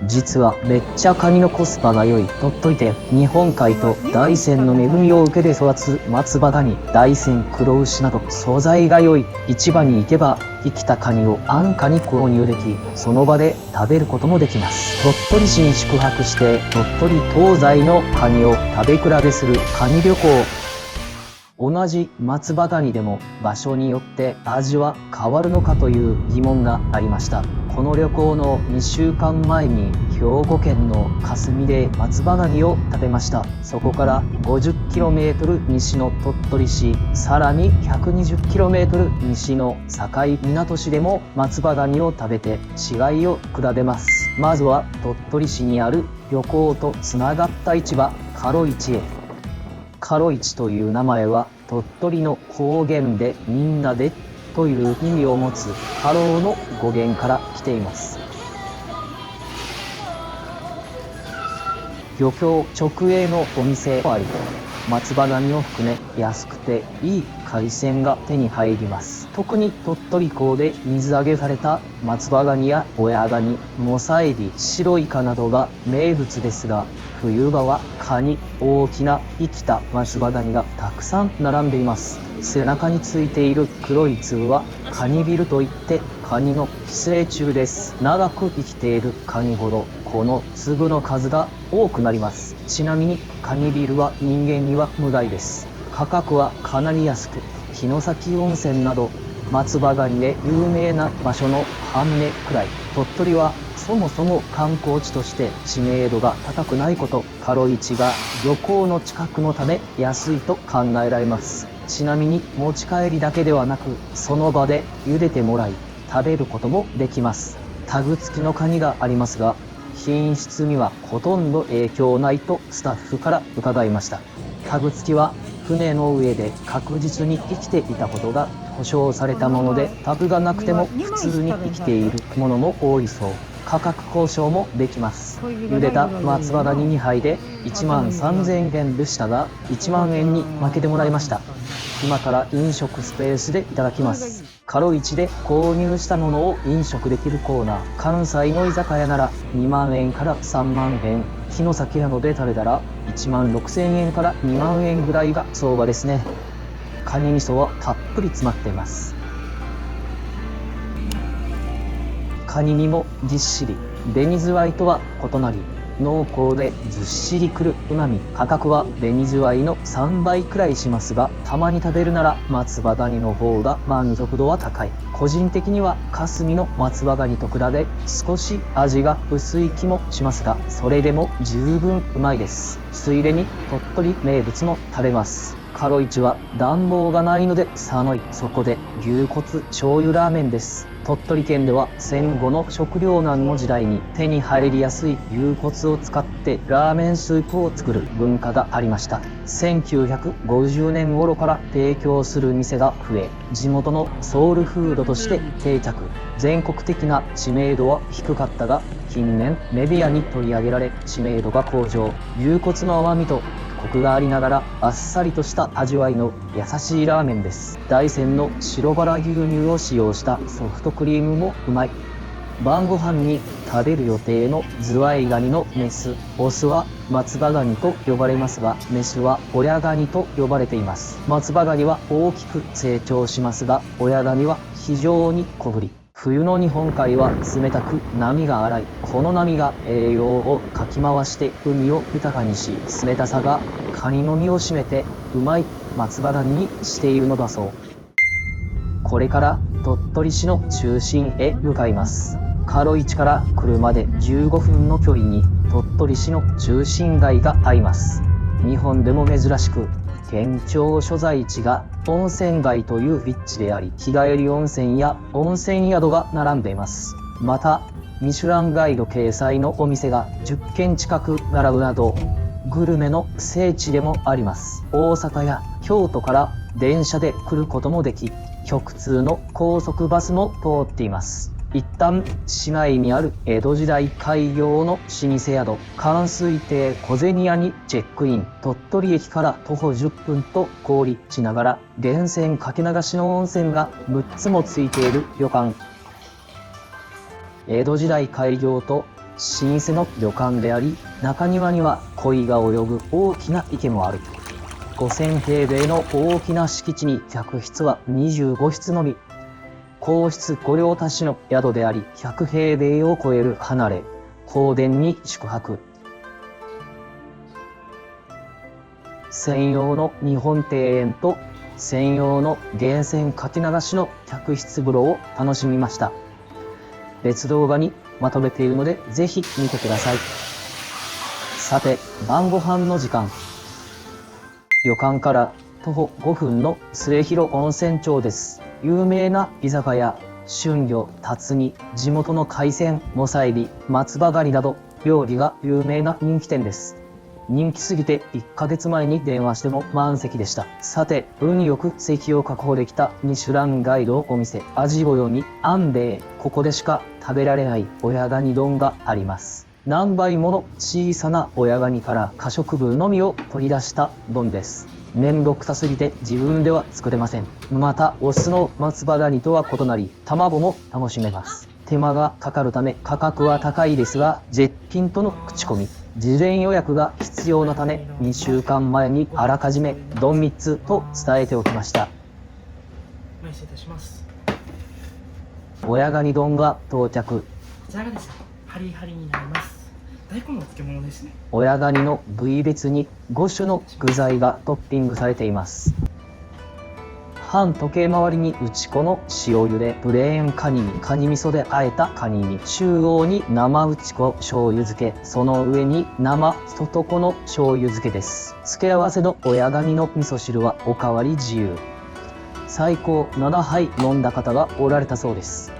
実はめっちゃカニのコスパが良い鳥取県。日本海と大山の恵みを受けて育つ松葉ガニ、大山黒牛など素材が良い。市場に行けば生きたカニを安価に購入でき、その場で食べることもできます。鳥取市に宿泊して鳥取東西のカニを食べ比べするカニ旅行。同じ松葉ガニでも場所によって味は変わるのかという疑問がありました。この旅行の2週間前に兵庫県の香住で松葉ガニを食べました。そこから 50km 西の鳥取市、さらに 120km 西の境港市でも松葉ガニを食べて違いを比べます。まずは鳥取市にある漁港とつながった市場、カロ市へ。カロ市という名前は鳥取の方言でみんなでという意味を持つハローの語源から来ています。漁協直営のお店もあり、松葉ガニを含め安くていい海鮮が手に入ります。特に鳥取港で水揚げされた松葉ガニや親ガニ、モサエビ、白イカなどが名物ですが、冬場はカニ、大きな生きた松葉ガニがたくさん並んでいます。背中についている黒い粒はカニビルといってカニの寄生虫です。長く生きているカニほどこの粒の数が多くなります。ちなみにカニビルは人間には無害です。価格はかなり安く、城崎温泉など松葉ガニで有名な場所の半値くらい。鳥取はそもそも観光地として知名度が高くないこと、カロ市が漁港の近くのため安いと考えられます。ちなみに持ち帰りだけではなく、その場で茹でてもらい食べることもできます。タグ付きのカニがありますが、品質にはほとんど影響ないとスタッフから伺いました。タグ付きは船の上で確実に生きていたことが保証されたもので、タグがなくても普通に生きているものも多いそう。価格交渉もできます。茹でた松葉ガニ2杯で13,000円でしたが、1万円に負けてもらいました。今から飲食スペースでいただきます。カロ市で購入したものを飲食できるコーナー。関西の居酒屋なら2万円から3万円。城崎などで食べたら1万6,000円から2万円ぐらいが相場ですね。カニ味噌はたっぷり詰まっています。カニ身もぎっしり、紅ズワイとは異なり濃厚でずっしりくるうまみ。価格は紅ズワイの3倍くらいしますが、たまに食べるなら松葉ガニの方が満足度は高い。個人的には香住の松葉ガニと比べ少し味が薄い気もしますが、それでも十分うまいです。ついでに鳥取名物も食べます。カロ市は暖房がないので寒い。そこで牛骨醤油ラーメンです。鳥取県では戦後の食糧難の時代に手に入りやすい牛骨を使ってラーメンスープを作る文化がありました。1950年頃から提供する店が増え、地元のソウルフードとして定着。全国的な知名度は低かったが、近年メディアに取り上げられ知名度が向上。牛骨の甘みとコクがありながらあっさりとした味わいの優しいラーメンです。大山の白バラ牛乳を使用したソフトクリームもうまい。晩ご飯に食べる予定のズワイガニのメス、オスは松葉ガニと呼ばれますが、メスは親ガニと呼ばれています。松葉ガニは大きく成長しますが、親ガニは非常に小ぶり。冬の日本海は冷たく波が荒い。この波が栄養をかき回して海を豊かにし、冷たさがカニの身を締めてうまい松葉ガニにしているのだそう。これから鳥取市の中心へ向かいます。カロ市から車で15分の距離に鳥取市の中心街があります。日本でも珍しく、県庁所在地が温泉街という立地であり、日帰り温泉や温泉宿が並んでいます。また、ミシュランガイド掲載のお店が10軒近く並ぶなど、グルメの聖地でもあります。大阪や京都から電車で来ることもでき、直通の高速バスも通っています。一旦市内にある江戸時代開業の老舗宿、寒水亭小銭屋にチェックイン。鳥取駅から徒歩10分と好立地ながら源泉かけ流しの温泉が6つもついている旅館。江戸時代開業と老舗の旅館であり、中庭には鯉が泳ぐ大きな池もある。5000平米の大きな敷地に客室は25室のみ。皇室御用達の宿であり、100平米を超える離れ、皇殿に宿泊。専用の日本庭園と専用の源泉かけ流しの客室風呂を楽しみました。別動画にまとめているので、ぜひ見てください。さて、晩ご飯の時間。旅館から徒歩5分の末広温泉町です。有名な居酒屋、春魚、辰巳、地元の海鮮、モサエビ、松葉ガニなど、料理が有名な人気店です。人気すぎて1ヶ月前に電話しても満席でした。さて、運よく席を確保できたミシュランガイドお店、味ごよみアンデー。ここでしか食べられない親ガニ丼があります。何倍もの小さな親ガニから可食部のみを取り出した丼です。面倒くさすぎて自分では作れません。また、オスの松葉ガニとは異なり、卵も楽しめます。手間がかかるため価格は高いですが、絶品との口コミ。事前予約が必要なため、2週間前にあらかじめ丼3つと伝えておきました。失礼いたします。親ガニ丼が到着。こちらがですね、ハリハリになります。大根の漬物ですね。親ガニの部位別に5種の具材がトッピングされています。半時計回りに打ち粉の塩茹で、プレーンカニにカニ味噌で和えたカニに、中央に生打ち粉醤油漬け、その上に生外子の醤油漬けです。付け合わせの親ガニの味噌汁はおかわり自由。最高7杯飲んだ方がおられたそうです。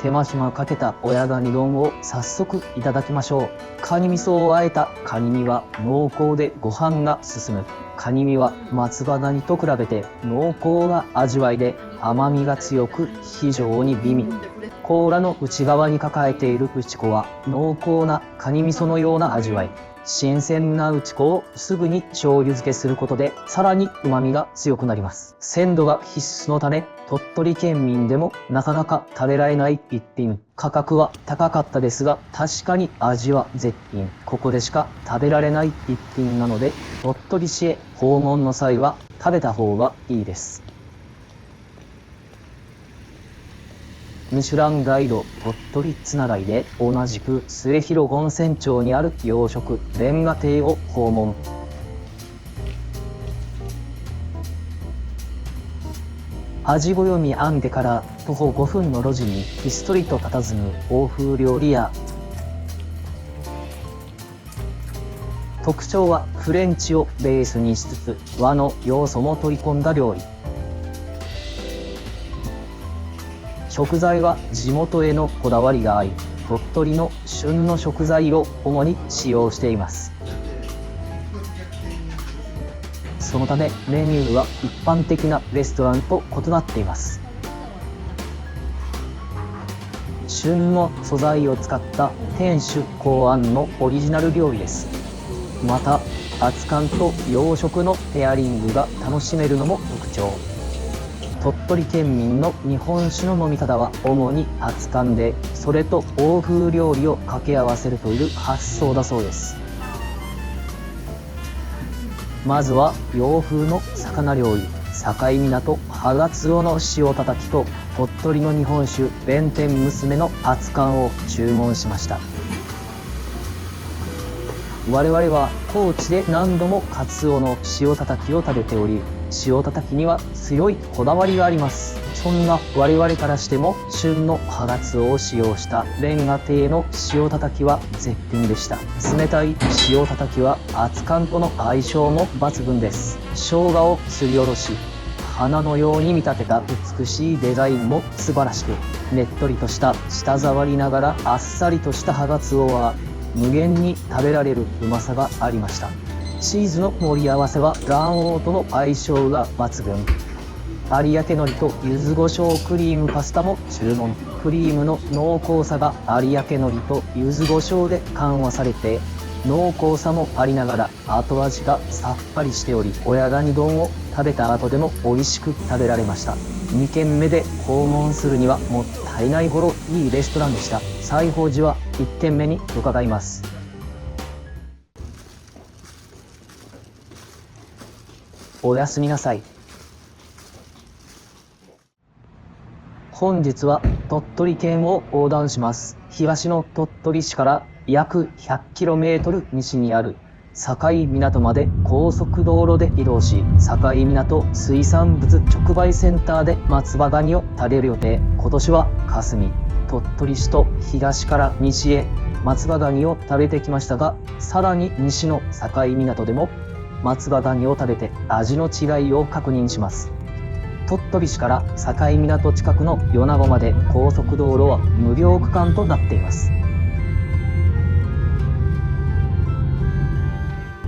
手間暇かけた親ガニ丼を早速いただきましょう。カニ味噌を和えたカニ身は濃厚でご飯が進む。カニ身は松葉ガニと比べて濃厚な味わいで甘みが強く非常に美味。甲羅の内側に抱えている内子は濃厚なカニ味噌のような味わい。新鮮な内子をすぐに醤油漬けすることでさらに旨味が強くなります。鮮度が必須のため、鳥取県民でもなかなか食べられない一品。価格は高かったですが、確かに味は絶品。ここでしか食べられない一品なので、鳥取市へ訪問の際は食べた方がいいです。ミシュランガイド鳥取つながりで同じく末広温泉町にある洋食レンガ亭を訪問。味ごよみアンデから徒歩5分の路地にひっそりと佇む欧風料理屋。特徴はフレンチをベースにしつつ和の要素も取り込んだ料理。食材は地元へのこだわりがあり、鳥取の旬の食材を主に使用しています。そのためメニューは一般的なレストランと異なっています。旬の素材を使った店主考案のオリジナル料理です。また、熱燗と洋食のペアリングが楽しめるのも特徴。鳥取県民の日本酒の飲み方は主に熱燗で、それと欧風料理を掛け合わせるという発想だそうです。まずは洋風の魚料理、境港ハガツオの塩たたきと鳥取の日本酒弁天娘の熱燗を注文しました。我々は高知で何度もカツオの塩たたきを食べており、塩たたきには強いこだわりがあります。そんな我々からしても旬のハガツオを使用したレンガ亭の塩たたきは絶品でした。冷たい塩たたきは熱燗との相性も抜群です。生姜をすりおろし、花のように見立てた美しいデザインも素晴らしく、ねっとりとした舌触りながらあっさりとしたハガツオは無限に食べられるうまさがありました。チーズの盛り合わせは卵黄との相性が抜群。有明海苔と柚子胡椒クリームパスタも注文。クリームの濃厚さが有明海苔と柚子胡椒で緩和されて、濃厚さもありながら後味がさっぱりしており、親ガニ丼を食べた後でも美味しく食べられました。2軒目で訪問するにはもったいないほどいいレストランでした。西宝寺は1軒目に伺います。おやすみなさい。本日は鳥取県を横断します。東の鳥取市から約 100km 西にある境港まで高速道路で移動し、境港水産物直売センターで松葉ガニを食べる予定。今年は霞、鳥取市と東から西へ松葉ガニを食べてきましたが、さらに西の境港でも松葉ガニを食べて味の違いを確認します。鳥取市から境港近くの米子まで高速道路は無料区間となっています。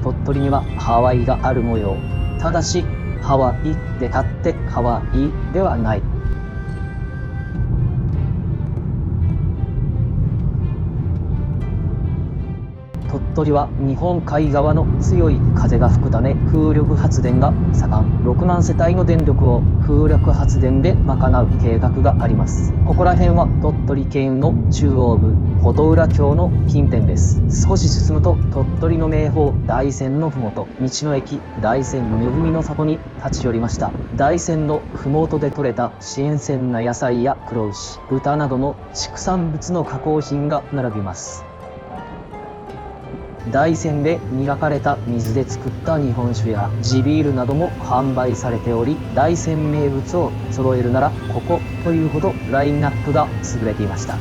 鳥取にはハワイがある模様。ただしハワイで買ってハワイではない。鳥取は日本海側の強い風が吹くため風力発電が盛ん。6万世帯の電力を風力発電で賄う計画があります。ここら辺は鳥取県の中央部琴浦峡の近辺です。少し進むと鳥取の名峰大山のふもと、道の駅大山恵みの里に立ち寄りました。大山のふもとで採れた新鮮な野菜や黒牛、豚などの畜産物の加工品が並びます。大山で磨かれた水で作った日本酒や地ビールなども販売されており、大山名物を揃えるならここというほどラインナップが優れていました。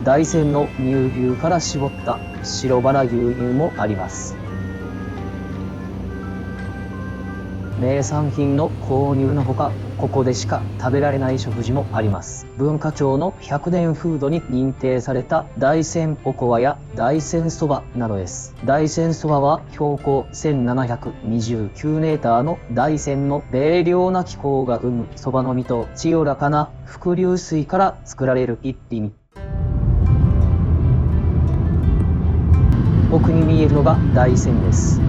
大山の乳牛から絞った白バラ牛乳もあります。名産品の購入のほか、ここでしか食べられない食事もあります。文化庁の100年フードに認定された大山おこわや大山そばなどです。大山そばは標高1729メーターの大山の冷涼な気候が生むそばの実と清らかな伏流水から作られる一品。奥に見えるのが大山です。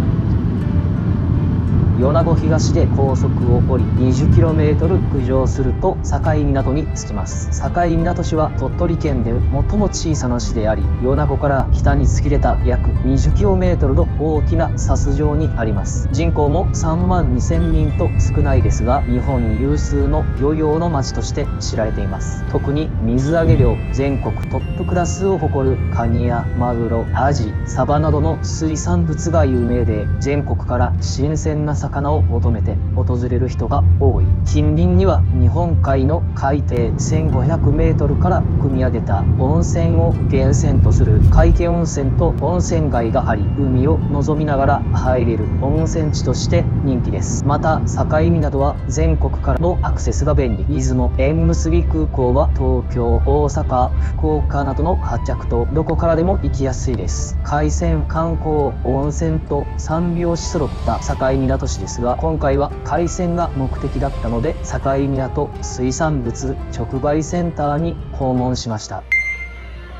米子東で高速を降り 20km 北上すると境港に着きます。境港市は鳥取県で最も小さな市であり、米子から北に突き出た約 20km の大きな砂州上にあります。人口も3万2000人と少ないですが、日本有数の漁業の町として知られています。特に水揚げ量全国トップクラスを誇るカニやマグロ、アジ、サバなどの水産物が有名で、全国から新鮮な魚を求めて訪れる人が多い。近隣には日本海の海底 1500m から汲み上げた温泉を源泉とする海家温泉と温泉街があり、海を望みながら入れる温泉地として人気です。また境港は全国からのアクセスが便利。出雲縁結び空港は東京、大阪、福岡などの発着とどこからでも行きやすいです。海鮮、観光、温泉と三拍子揃った境港市ですが、今回は海鮮が目的だったので境港水産物直売センターに訪問しました。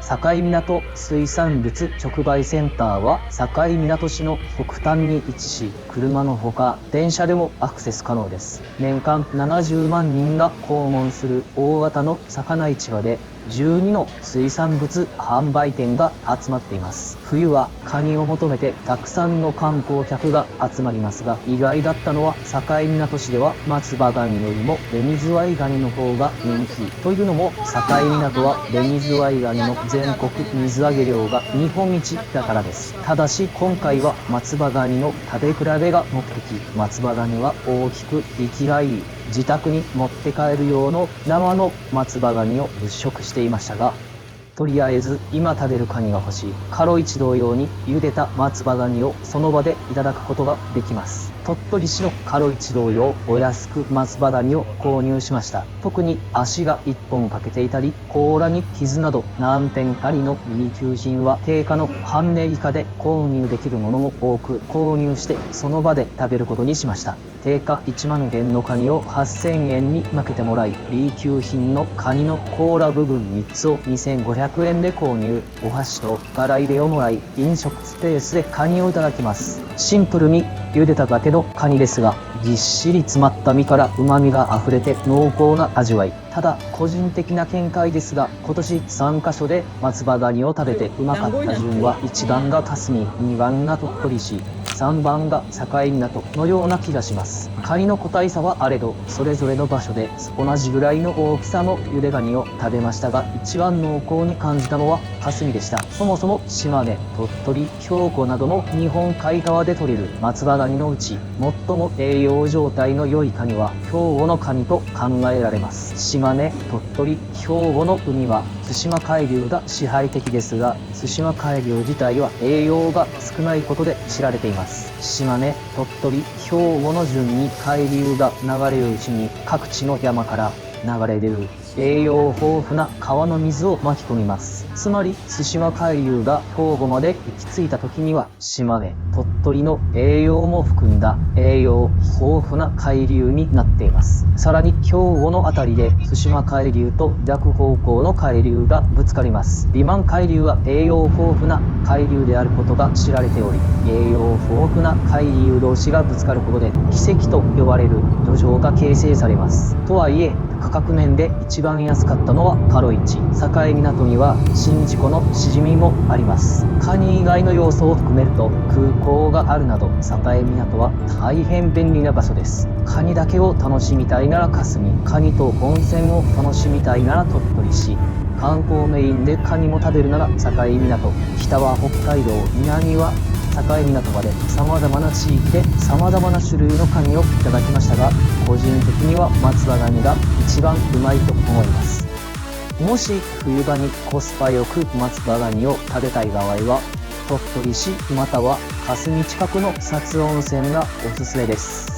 境港水産物直売センターは境港市の北端に位置し、車のほか電車でもアクセス可能です。年間70万人が訪問する大型の魚市場で12の水産物販売店が集まっています。冬はカニを求めてたくさんの観光客が集まりますが、意外だったのは境港市では松葉ガニよりも紅ズワイガニの方が人気というのも、境港は紅ズワイガニの全国水揚げ量が日本一だからです。ただし今回は松葉ガニの食べ比べが目的。松葉ガニは大きく生きがいい、自宅に持って帰る用の生の松葉ガニを物色していましたが、とりあえず今食べるカニが欲しい。カロ一同様に茹でた松葉ガニをその場でいただくことができます。鳥取市のカロ一同様、お安く松葉ガニを購入しました。特に足が1本欠けていたり、甲羅に傷など難点ありの B 級品は定価の半値以下で購入できるものも多く、購入してその場で食べることにしました。定価1万円のカニを8000円に負けてもらい、B 級品のカニの甲羅部分3つを2500円で購入。お箸と柄入れをもらい、飲食スペースでカニをいただきます。シンプルに茹でただけのカニですが、ぎっしり詰まった身から旨味があふれて濃厚な味わい。ただ個人的な見解ですが、今年3カ所で松葉ガニを食べてうまかった順は、1番が霞、2番が鳥取市、3番が境港のような気がします。カニの個体差はあれど、それぞれの場所で同じぐらいの大きさのゆでガニを食べましたが、一番濃厚に感じたのは霞でした。そもそも島根、鳥取、兵庫などの日本海側で採れる松葉ガニのうち、最も栄養状態の良いカニは兵庫のカニと考えられます。島根、鳥取、兵庫の海は対馬海流が支配的ですが、対馬海流自体は栄養が少ないことで知られています。島根、鳥取、兵庫の順に海流が流れるうちに、各地の山から流れ出る栄養豊富な川の水を巻き込みます。つまり対馬海流が兵庫まで行き着いた時には、島根、鳥取の栄養も含んだ栄養豊富な海流になっています。さらに兵庫のあたりで対馬海流と逆方向の海流がぶつかります。リマン海流は栄養豊富な海流であることが知られており、栄養豊富な海流同士がぶつかることで奇跡と呼ばれる土壌が形成されます。とはいえ、価格面で一番安かったのはカロイチ。境港には宍道湖のしじみもあります。カニ以外の要素を含めると、空港があるなど境港は大変便利な場所です。カニだけを楽しみたいなら霞、カニと温泉を楽しみたいなら鳥取市、観光メインでカニも食べるなら境港、北は北海道、南は境港まで様々な地域で様々な種類のカニをいただきましたが、個人的には松葉ガニが一番うまいと思います。もし冬場にコスパよく松葉ガニを食べたい場合は、鳥取市または霞近くの草津温泉がおすすめです。